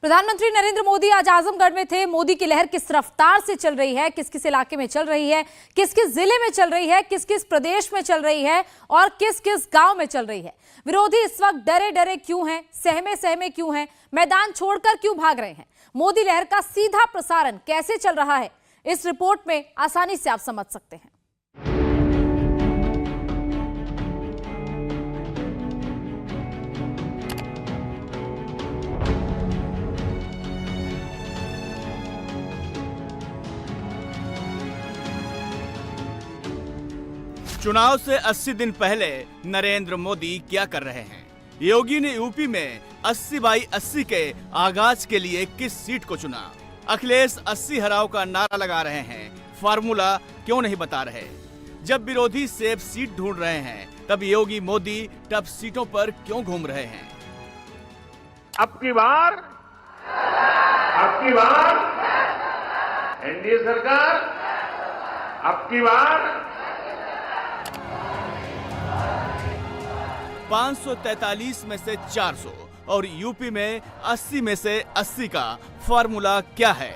प्रधानमंत्री नरेंद्र मोदी आज आजमगढ़ में थे। मोदी की लहर किस रफ्तार से चल रही है, किस किस इलाके में चल रही है, किस किस जिले में चल रही है, किस किस प्रदेश में चल रही है और किस किस गांव में चल रही है। विरोधी इस वक्त डरे डरे क्यों हैं, सहमे सहमे क्यों हैं, मैदान छोड़कर क्यों भाग रहे हैं। मोदी लहर का सीधा प्रसारण कैसे चल रहा है, इस रिपोर्ट में आसानी से आप समझ सकते हैं। चुनाव से 80 दिन पहले नरेंद्र मोदी क्या कर रहे हैं। योगी ने यूपी में 80/80 के आगाज के लिए किस सीट को चुना। अखिलेश 80 हराओ का नारा लगा रहे हैं, फार्मूला क्यों नहीं बता रहे। जब विरोधी सेफ सीट ढूंढ रहे हैं, तब योगी मोदी टफ सीटों पर क्यों घूम रहे हैं। अब की बार एनडीए सरकार, अब की बार 543 में से 400 और यूपी में 80 में से 80 का फार्मूला क्या है।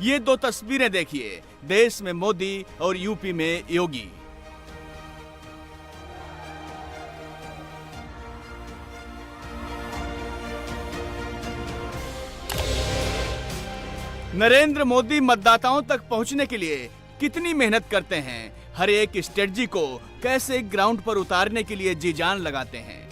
ये दो तस्वीरें देखिए, देश में मोदी और यूपी में योगी। नरेंद्र मोदी मतदाताओं तक पहुंचने के लिए कितनी मेहनत करते हैं, हर एक स्ट्रेटजी को कैसे ग्राउंड पर उतारने के लिए जी जान लगाते हैं।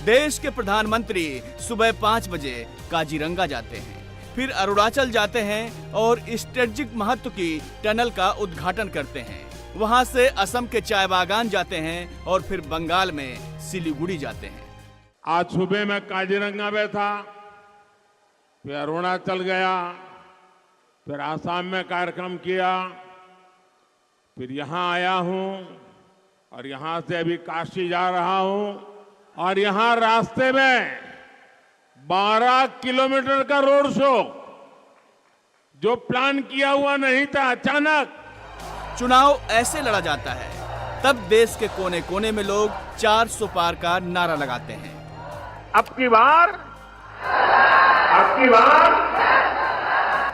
देश के प्रधानमंत्री सुबह 5 बजे काजीरंगा जाते हैं, फिर अरुणाचल जाते हैं और स्ट्रेटजिक महत्व की टनल का उद्घाटन करते हैं। वहां से असम के चाय बागान जाते हैं और फिर बंगाल में सिलीगुड़ी जाते हैं। आज सुबह मैं काजीरंगा में था, फिर अरुणाचल गया, फिर आसाम में कार्यक्रम किया, फिर यहां आया हूं और यहां से अभी काशी जा रहा हूं और यहां रास्ते में 12 किलोमीटर का रोड शो, जो प्लान किया हुआ नहीं था, अचानक। चुनाव ऐसे लड़ा जाता है, तब देश के कोने कोने में लोग 400 पार का नारा लगाते हैं। अब की बार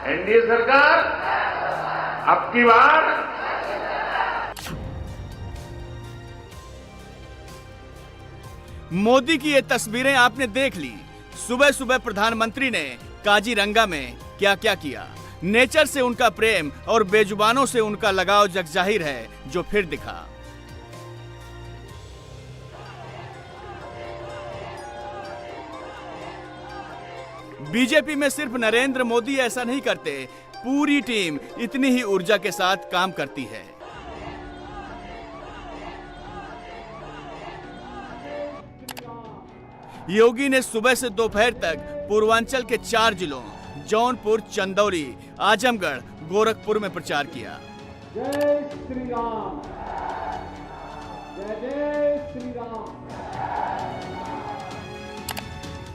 एनडीए सरकार, अब की बार मोदी की ये तस्वीरें आपने देख ली। सुबह सुबह प्रधानमंत्री ने काजीरंगा में क्या क्या किया। नेचर से उनका प्रेम और बेजुबानों से उनका लगाव जगजाहिर है, जो फिर दिखा। बीजेपी में सिर्फ नरेंद्र मोदी ऐसा नहीं करते, पूरी टीम इतनी ही ऊर्जा के साथ काम करती है। योगी ने सुबह से दोपहर तक पूर्वांचल के 4 जिलों जौनपुर, चंदौली, आजमगढ़, गोरखपुर में प्रचार किया। जय श्री राम, जय जय श्री राम।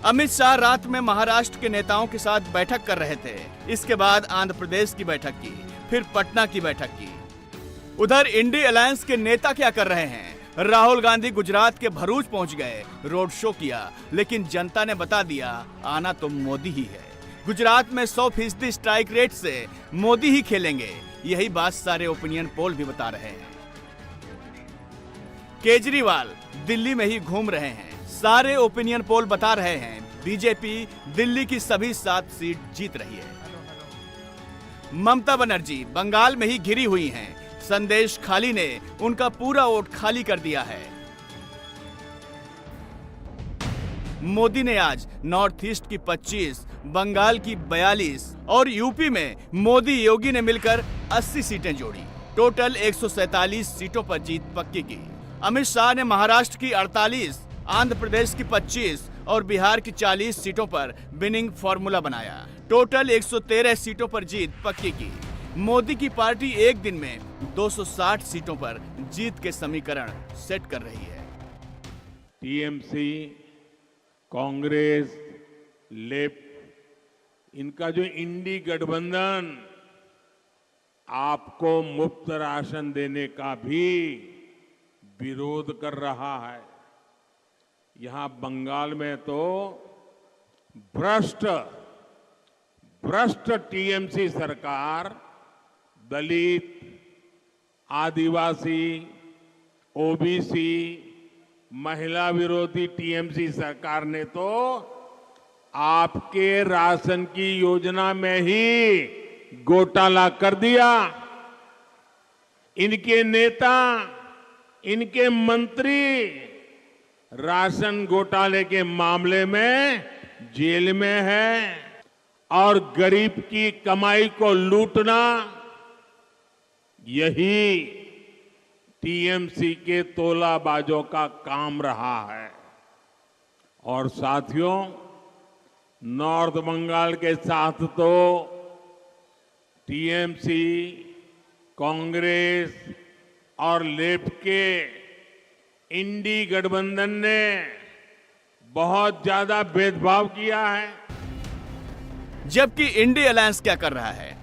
अमित शाह रात में महाराष्ट्र के नेताओं के साथ बैठक कर रहे थे। इसके बाद आंध्र प्रदेश की बैठक की, फिर पटना की बैठक की। उधर इंडी अलायंस के नेता क्या कर रहे हैं। राहुल गांधी गुजरात के भरूच पहुंच गए, रोड शो किया, लेकिन जनता ने बता दिया आना तो मोदी ही है। गुजरात में 100% स्ट्राइक रेट से मोदी ही खेलेंगे, यही बात सारे ओपिनियन पोल भी बता रहे हैं। केजरीवाल दिल्ली में ही घूम रहे हैं, सारे ओपिनियन पोल बता रहे हैं बीजेपी दिल्ली की सभी 7 सीट जीत रही है। ममता बनर्जी बंगाल में ही घिरी हुई हैं, संदेश खाली ने उनका पूरा वोट खाली कर दिया है। मोदी ने आज नॉर्थ ईस्ट की 25, बंगाल की 42 और यूपी में मोदी योगी ने मिलकर 80 सीटें जोड़ी। टोटल 147 सीटों पर जीत पक्की की। अमित शाह ने महाराष्ट्र की 48, आंध्र प्रदेश की 25 और बिहार की 40 सीटों पर विनिंग फॉर्मूला बनाया। टोटल 113 सीटों पर जीत पक्की की। मोदी की पार्टी एक दिन में 260 सीटों पर जीत के समीकरण सेट कर रही है। टीएमसी, कांग्रेस, लेफ्ट, इनका जो इंडी गठबंधन आपको मुफ्त राशन देने का भी विरोध कर रहा है। यहां बंगाल में तो भ्रष्ट टीएमसी सरकार दलित, आदिवासी, ओबीसी, महिला विरोधी टीएमसी सरकार ने तो आपके राशन की योजना में ही घोटाला कर दिया। इनके नेता, इनके मंत्री राशन घोटाले के मामले में जेल में है और गरीब की कमाई को लूटना यही टीएमसी के तोलाबाजों का काम रहा है। और साथियों, नॉर्थ बंगाल के साथ तो टीएमसी, कांग्रेस और लेफ्ट के इंडी गठबंधन ने बहुत ज्यादा भेदभाव किया है। जबकि इंडी अलायंस क्या कर रहा है?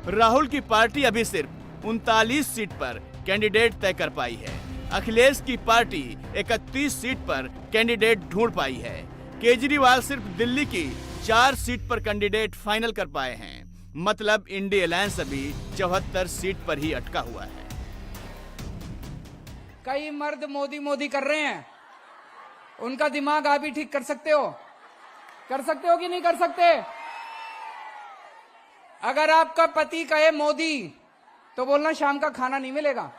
राहुल की पार्टी अभी सिर्फ 39 सीट पर कैंडिडेट तय कर पाई है। अखिलेश की पार्टी 31 सीट पर कैंडिडेट ढूंढ पाई है। केजरीवाल सिर्फ दिल्ली की 4 सीट पर कैंडिडेट फाइनल कर पाए हैं। मतलब इंडी अलायंस अभी 74 सीट पर ही अटका हुआ है। कई मर्द मोदी मोदी कर रहे हैं, उनका दिमाग आप ही ठीक कर सकते हो? कर सकते हो कि नहीं कर सकते? अगर आपका पति कहे मोदी तो बोलना शाम का खाना नहीं मिलेगा।